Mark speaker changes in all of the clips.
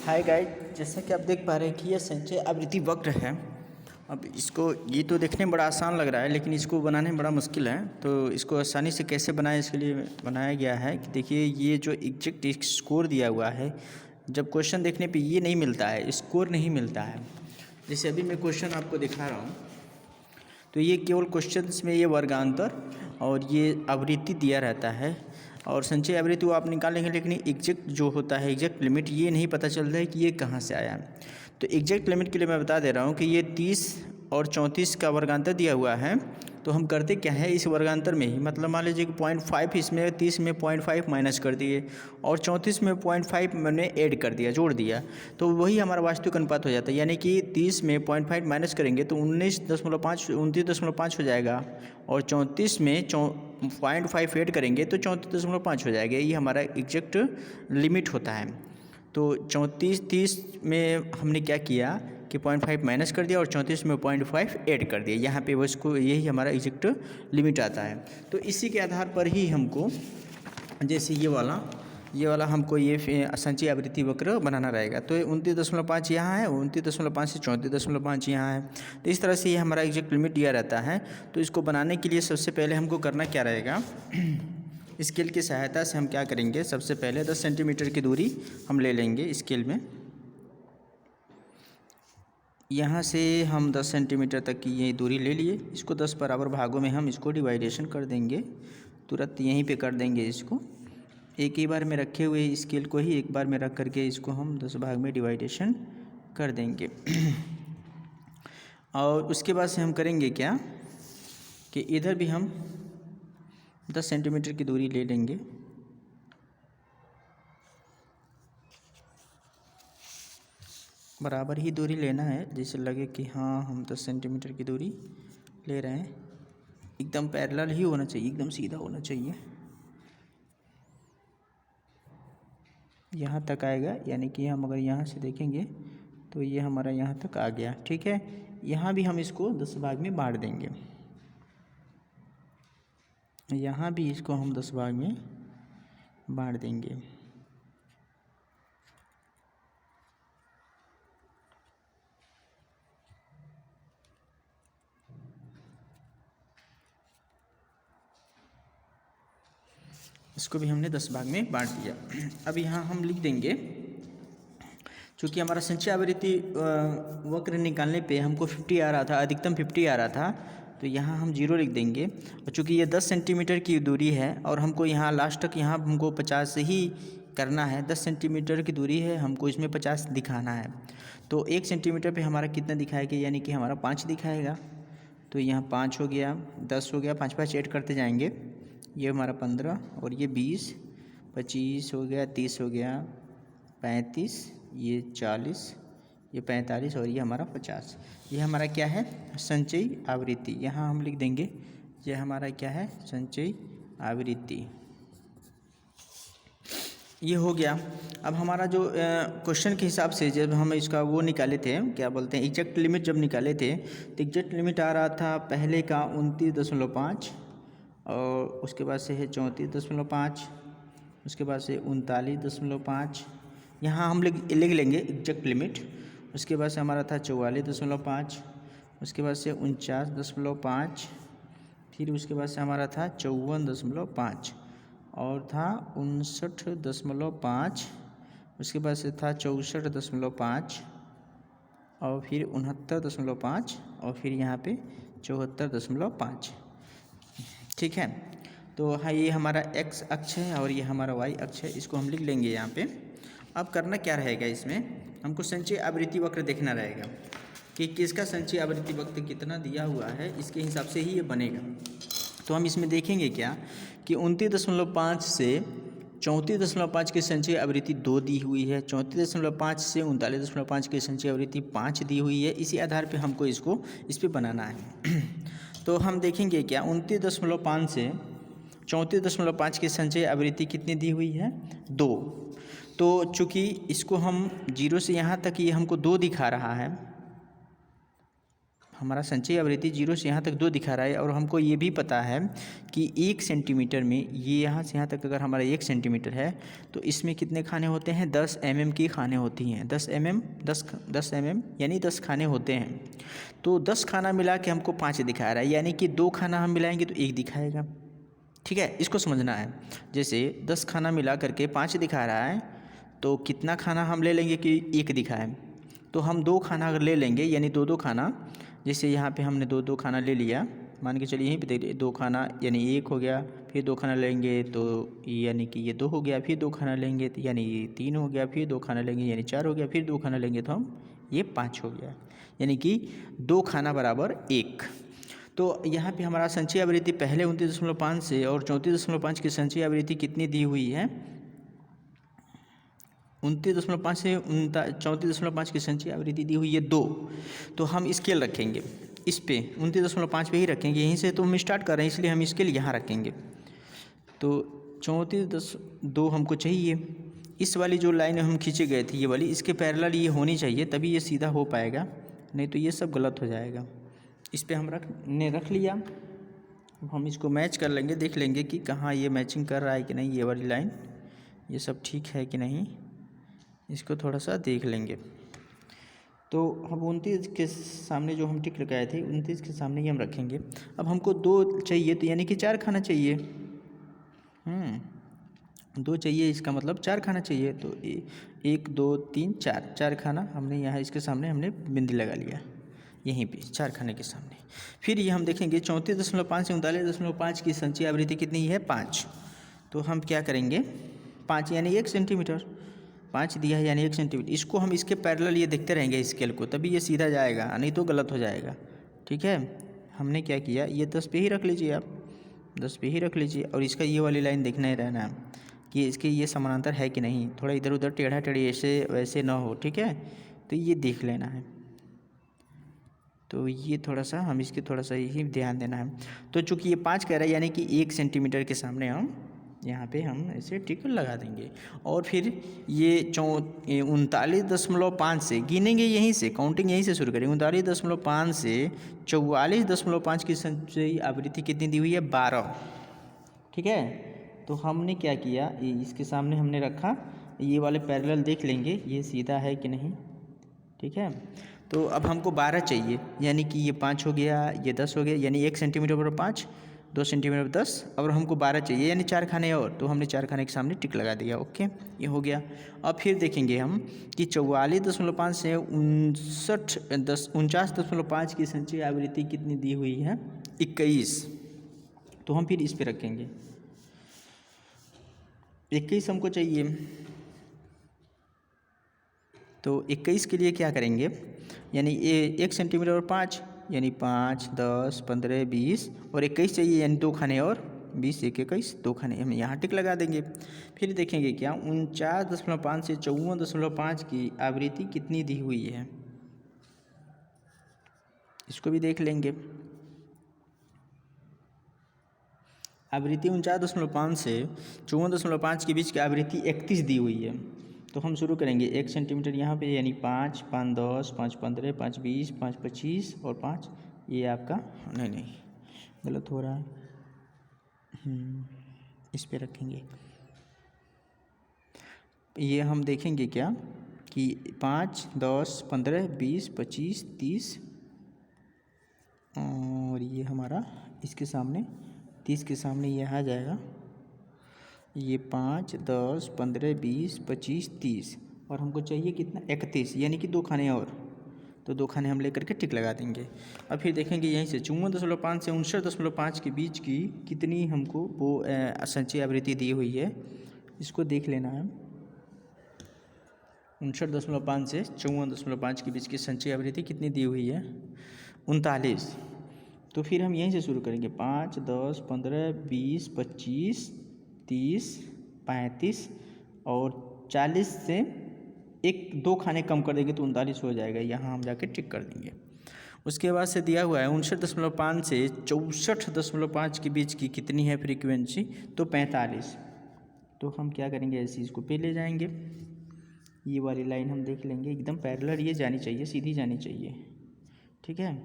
Speaker 1: हाय guide, जैसा कि आप देख पा रहे हैं कि यह संचय आवृत्ति वक्र है। अब इसको ये तो देखने में बड़ा आसान लग रहा है, लेकिन इसको बनाने में बड़ा मुश्किल है। तो इसको आसानी से कैसे बनाएं, इसके लिए बनाया गया है कि देखिए ये जो एग्जैक्ट स्कोर दिया हुआ है, जब क्वेश्चन देखने पे ये नहीं मिलता है, स्कोर नहीं मिलता है। जैसे अभी मैं क्वेश्चन आपको दिखा रहा हूँ, तो ये केवल क्वेश्चंस में ये वर्गांतर और ये आवृत्ति दिया रहता है और संचय आवृत्ति वो आप निकालेंगे, लेकिन एग्जैक्ट जो होता है एग्जैक्ट लिमिट ये नहीं पता चलता है कि ये कहाँ से आया। तो एग्जैक्ट लिमिट के लिए मैं बता दे रहा हूँ कि ये 30 और 34 का वर्गांतर दिया हुआ है। तो हम करते क्या है, इस वर्गांतर में ही मतलब मान लीजिए कि 0.5 इसमें 30 में 0.5 माइनस कर दिए और 34 में 0.5 मैंने ऐड कर दिया, जोड़ दिया, तो वही हमारा वास्तविक अनुपात हो जाता है। यानी कि 30 में 0.5 माइनस करेंगे तो 29.5 हो जाएगा और 34 में 0.5 ऐड करेंगे तो 34.5 हो जाएगा। ये हमारा एग्जैक्ट लिमिट होता है। तो 30 में हमने क्या किया कि 0.5 माइनस कर दिया और 34 में 0.5 ऐड कर दिया। यहाँ पे वो इसको यही हमारा एग्जैक्ट लिमिट आता है। तो इसी के आधार पर ही हमको जैसे ये वाला हमको ये संचयी आवृत्ति वक्र बनाना रहेगा। तो 29.5 यहाँ है, 29.5 से 34.5 यहाँ है। तो इस तरह से ये हमारा एग्जैक्ट लिमिट दिया रहता है। तो इसको बनाने के लिए सबसे पहले हमको करना क्या रहेगा, स्केल की सहायता से हम क्या करेंगे, सबसे पहले 10 सेंटीमीटर की दूरी हम ले लेंगे स्केल में। यहाँ से हम 10 सेंटीमीटर तक की ये दूरी ले लिए, इसको 10 बराबर भागों में हम इसको डिवाइडेशन कर देंगे। तुरंत यहीं पे कर देंगे इसको, एक ही बार में रखे हुए स्केल को ही एक बार में रख करके इसको हम 10 भाग में डिवाइडेशन कर देंगे। और उसके बाद से हम करेंगे क्या कि इधर भी हम 10 सेंटीमीटर की दूरी ले लेंगे। बराबर ही दूरी लेना है, जैसे लगे कि हाँ हम 10 सेंटीमीटर की दूरी ले रहे हैं। एकदम पैरेलल ही होना चाहिए, एकदम सीधा होना चाहिए। यहाँ तक आएगा, यानी कि हम अगर यहाँ से देखेंगे तो ये हमारा यहाँ तक आ गया। ठीक है, यहाँ भी हम इसको 10 भाग में बांट देंगे। यहाँ भी इसको हम 10 भाग में बांट देंगे। इसको भी हमने 10 भाग में बांट दिया। अब यहाँ हम लिख देंगे, चूँकि हमारा संचय आवृत्ति वक्र निकालने पे हमको 50 आ रहा था, अधिकतम 50 आ रहा था, तो यहाँ हम 0 लिख देंगे। और चूँकि ये 10 सेंटीमीटर की दूरी है और हमको यहाँ लास्ट तक यहाँ हमको 50 ही करना है, 10 सेंटीमीटर की दूरी है, हमको इसमें 50 दिखाना है। तो 1 सेंटीमीटर पे हमारा कितना दिखाएगा, यानी कि हमारा 5 दिखाएगा। तो यहाँ 5 हो गया, 10 हो गया, 5 ऐड करते जाएंगे, ये हमारा 15 और ये 20, 25 हो गया, 30 हो गया, 35, ये 40, ये 45 और ये हमारा 50। ये हमारा क्या है, संचयी आवृत्ति। यहाँ हम लिख देंगे ये हमारा क्या है, संचयी आवृत्ति। ये हो गया। अब हमारा जो क्वेश्चन के हिसाब से जब हम इसका वो निकाले थे, क्या बोलते हैं, एग्जैक्ट लिमिट जब निकाले थे, तो एग्जैक्ट लिमिट आ रहा था पहले का 29.5 और उसके बाद से है 34.5, उसके बाद से 39.5। यहाँ हम लिख लेंगे एग्जैक्ट लिमिट। उसके बाद से हमारा था 44.5, उसके बाद से 49.5, फिर उसके बाद से हमारा था 54.5 और था 59.5, उसके बाद से था 64.5 और फिर 69.5 और फिर यहाँ पे 74.5। ठीक है, तो हाँ ये हमारा x अक्ष है और ये हमारा y अक्ष है, इसको हम लिख लेंगे यहाँ पे। अब करना क्या रहेगा, इसमें हमको संचयी आवृत्ति वक्र देखना रहेगा कि किसका संचयी आवृत्ति वक्र कितना दिया हुआ है, इसके हिसाब से ही ये बनेगा। तो हम इसमें देखेंगे क्या कि 29.5 से 34.5 की संचयी आवृत्ति 2 दी हुई है, 34.5 से 39.5 की संचयी आवृत्ति 5 दी हुई है। इसी आधार पे हमको इस पे बनाना है। तो हम देखेंगे क्या 29.5 से 34.5 की संचयी आवृत्ति कितनी दी हुई है, 2। तो चूँकि इसको हम 0 से यहाँ तक ये हमको 2 दिखा रहा है, हमारा संचयी आवृत्ति 0 से यहाँ तक 2 दिखा रहा है और हमको ये भी पता है कि 1 सेंटीमीटर में ये यहाँ से यहाँ तक अगर हमारा 1 सेंटीमीटर है तो इसमें कितने खाने होते हैं, 10 mm की खाने होती हैं। 10 mm यानी 10 खाने होते हैं। तो 10 खाना मिला के हमको 5 दिखा रहा है, यानी कि 2 खाना हम मिलाएंगे तो 1 दिखाएगा। ठीक है, इसको समझना है। जैसे 10 खाना मिला करके 5 दिखा रहा है तो कितना खाना हम ले लेंगे कि 1 दिखाए। तो हम 2 खाना अगर ले लेंगे यानी 2 खाना, जैसे यहाँ पे हमने 2 खाना ले लिया, मान के चलिए यहीं पे देखिए 2 खाना यानी 1 हो गया, फिर 2 खाना लेंगे तो यानी कि ये 2 हो गया, फिर 2 खाना लेंगे तो यानी ये 3 हो गया, फिर 2 खाना लेंगे यानी 4 हो गया, फिर 2 खाना लेंगे तो हम ये 5 हो गया, यानी कि 2 खाना बराबर 1। तो यहाँ पे हमारा संचयी आवृत्ति पहले 29.5 से और 34.5 की संचयी आवृत्ति कितनी दी हुई है, 29.5 से 34.5 की संचयी आवृत्ति दी हुई है 2। तो हम स्केल रखेंगे इस पे 29.5 पे ही रखेंगे, यहीं से तो हम स्टार्ट कर रहे हैं इसलिए हम स्केल यहाँ रखेंगे। तो 34.2 हमको चाहिए। इस वाली जो लाइन हम खींचे गए थे ये वाली, इसके पैरेलल ये होनी चाहिए तभी ये सीधा हो पाएगा, नहीं तो ये सब गलत हो जाएगा। इस पे हम रख लिया। अब हम इसको मैच कर लेंगे, देख लेंगे कि कहाँ ये मैचिंग कर रहा है कि नहीं, ये वाली लाइन ये सब ठीक है कि नहीं, इसको थोड़ा सा देख लेंगे। तो हम 29 के सामने जो हम टिक लगाए थे 29 के सामने ही हम रखेंगे। अब हमको 2 चाहिए तो यानी कि 4 खाना चाहिए। 2 चाहिए इसका मतलब 4 खाना चाहिए। तो 1 2 3 4 खाना हमने यहाँ इसके सामने हमने बिंदी लगा लिया, यहीं पे 4 खाने के सामने। फिर ये हम देखेंगे 34.5 से 39.5 की संचयी आवृत्ति कितनी है, 5। तो हम क्या करेंगे, 5 यानी 1 सेंटीमीटर, 5 दिया है यानी 1 सेंटीमीटर। इसको हम इसके पैरेलल ये देखते रहेंगे स्केल को, तभी ये सीधा जाएगा, नहीं तो गलत हो जाएगा। ठीक है, हमने क्या किया, ये 10 पे ही रख लीजिए, आप 10 पे ही रख लीजिए और इसका ये वाली लाइन देखना ही रहना है कि इसके ये समानांतर है कि नहीं, थोड़ा इधर उधर टेढ़ा टेढ़ी ऐसे वैसे ना हो। ठीक है, तो ये देख लेना है। तो ये थोड़ा सा हम इसके थोड़ा सा ही ध्यान देना है। तो चूँकि ये 5 कह रहा है यानी कि 1 सेंटीमीटर के सामने हम यहाँ पे हम ऐसे टिक लगा देंगे। और फिर ये 39.5 से गिनेंगे, यहीं से काउंटिंग यहीं से शुरू करेंगे। 39.5 से 44.5 की संचयी आवृत्ति कितनी दी हुई है, 12। ठीक है, तो हमने क्या किया, इसके सामने हमने रखा, ये वाले पैरेलल देख लेंगे ये सीधा है कि नहीं। ठीक है, तो अब हमको 12 चाहिए, यानी कि ये 5 हो गया, ये 10 हो गया, यानी 1 सेंटीमीटर पर 5, 2 सेंटीमीटर 10, और हमको 12 चाहिए यानी 4 खाने और, तो हमने 4 खाने के सामने टिक लगा दिया। ओके, ये हो गया। अब फिर देखेंगे हम कि 44.5 से 49.5 की संचयी आवृत्ति कितनी दी हुई है, 21। तो हम फिर इस पे रखेंगे, 21 हमको चाहिए। तो 21 के लिए क्या करेंगे, यानी ये 1 सेंटीमीटर और 5 यानी 5 10 15 20 और 21 चाहिए यानी 2 खाने और 20 1 21 2 खाने, हम यहाँ टिक लगा देंगे। फिर देखेंगे क्या 49.5 से 54.5 की आवृत्ति कितनी दी हुई है, इसको भी देख लेंगे। आवृत्ति 49.5 से 54.5 के बीच की आवृत्ति 31 दी हुई है। तो हम शुरू करेंगे 1 सेंटीमीटर यहाँ पे यानी 5 5 10 5 15 5 20 5 25 और 5, ये आपका नहीं गलत हो रहा है, इस पे रखेंगे। ये हम देखेंगे क्या कि 5 10 15 20 25 30 और ये हमारा इसके सामने 30 के सामने ये आ जाएगा, ये 5 10 15 20 25 30 और हमको चाहिए कितना 31, यानी कि 2 खाने और, तो 2 खाने हम लेकर के टिक लगा देंगे। अब फिर देखेंगे यहीं से 54.5 से 59.5 के बीच की कितनी हमको वो संचयी आवृत्ति दी हुई है, इसको देख लेना है। 59.5 से 54.5 के बीच की संचयी आवृत्ति कितनी दी हुई है, 39। तो फिर हम यहीं से शुरू करेंगे 5 10 15 20 25 30 35 और 40 से 1 2 खाने कम कर देंगे तो 39 हो जाएगा, यहाँ हम जाके टिक कर देंगे। उसके बाद से दिया हुआ है 59.5 से 64.5 के बीच की कितनी है फ्रीक्वेंसी, तो 45। तो हम क्या करेंगे, ऐसे इसको पे ले जाएंगे, ये वाली लाइन हम देख लेंगे, एकदम पैरेलल ये जानी चाहिए, सीधी जानी चाहिए। ठीक है,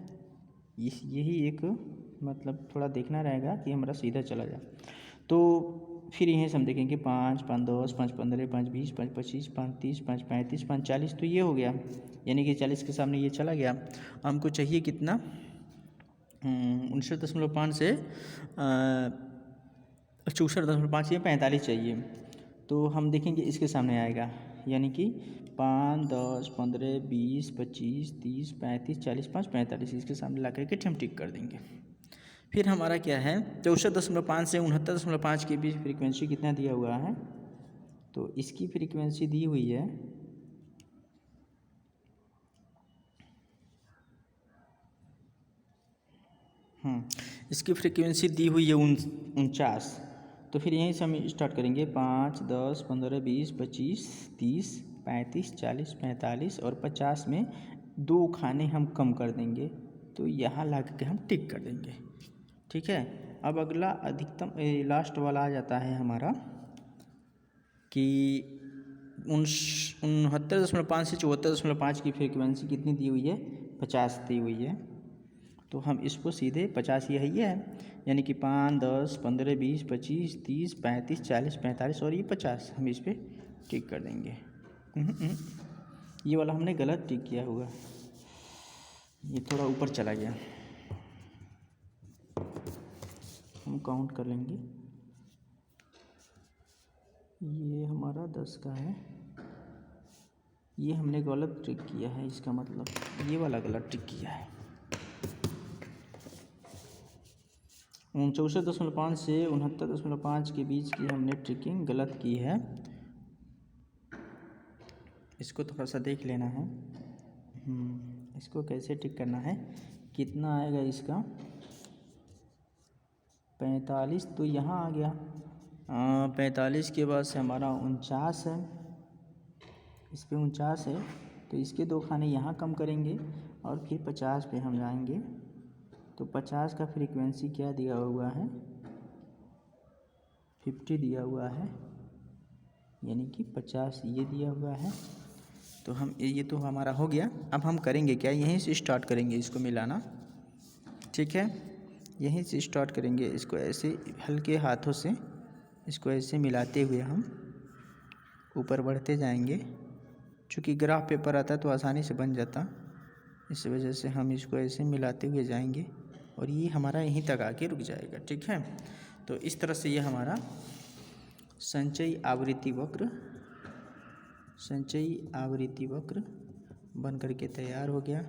Speaker 1: यही एक मतलब थोड़ा देखना रहेगा कि हमारा सीधा चला जाए। तो फिर यहीं से हम देखेंगे 5, 5 10, 5 15, 5 20, 5 25, 5 30, 5 35, 5 40, तो ये हो गया, यानी कि 40 के सामने ये चला गया। हमको चाहिए कितना, 59.5 से 64.5 या 45 चाहिए। तो हम देखेंगे इसके सामने आएगा, यानी कि 5 10 15 20 25 30 35 40 5 45, इसके सामने ला करके हम टिक कर देंगे। फिर हमारा क्या है 64.5 से 69.5 के बीच फ्रीक्वेंसी कितना दिया हुआ है, तो इसकी फ्रीक्वेंसी दी हुई है इसकी फ्रीक्वेंसी दी हुई है 49। तो फिर यहीं से हम स्टार्ट करेंगे 5 10 15 20 25 30 35 40 45 और 50 में 2 खाने हम कम कर देंगे, तो यहाँ ला के हम टिक कर देंगे। ठीक है, अब अगला अधिकतम लास्ट वाला आ जाता है हमारा कि 69.5 से 74.5 की फ्रीक्वेंसी कितनी दी हुई है, 50 दी हुई है। तो हम इसको सीधे 50 यही है, यानी कि 5 10 15 20 25 30 35 40 45 और ये 50 हम इस पर टिक कर देंगे। ये वाला हमने गलत टिक किया हुआ, ये थोड़ा ऊपर चला गया। हम काउंट कर लेंगे, ये हमारा 10 का है, ये हमने गलत टिक किया है, इसका मतलब ये वाला गलत टिक किया है। 64.5 से 69.5 के बीच की हमने ट्रिकिंग गलत की है, इसको थोड़ा सा देख लेना है। इसको कैसे टिक करना है, कितना आएगा इसका 45, तो यहाँ आ गया 45 के बाद से हमारा 49 है, इस पे 49 है, तो इसके 2 खाने यहाँ कम करेंगे और फिर 50 पे हम जाएंगे। तो 50 का फ्रीक्वेंसी क्या दिया हुआ है, 50 दिया हुआ है, यानी कि 50 ये दिया हुआ है। तो हम ये तो हमारा हो गया। अब हम करेंगे क्या, यहीं से स्टार्ट करेंगे इसको मिलाना। ठीक है, यहीं से स्टार्ट करेंगे, इसको ऐसे हल्के हाथों से इसको ऐसे मिलाते हुए हम ऊपर बढ़ते जाएंगे। चूँकि ग्राफ पेपर आता है तो आसानी से बन जाता, इस वजह से हम इसको ऐसे मिलाते हुए जाएंगे और ये हमारा यहीं तक आके रुक जाएगा। ठीक है, तो इस तरह से ये हमारा संचयी आवृत्ति वक्र बन करके तैयार हो गया।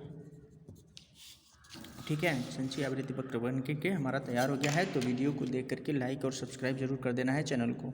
Speaker 1: ठीक है, संचयी आवृत्ति वक्र बन के हमारा तैयार हो गया है। तो वीडियो को देख करके लाइक और सब्सक्राइब जरूर कर देना है चैनल को।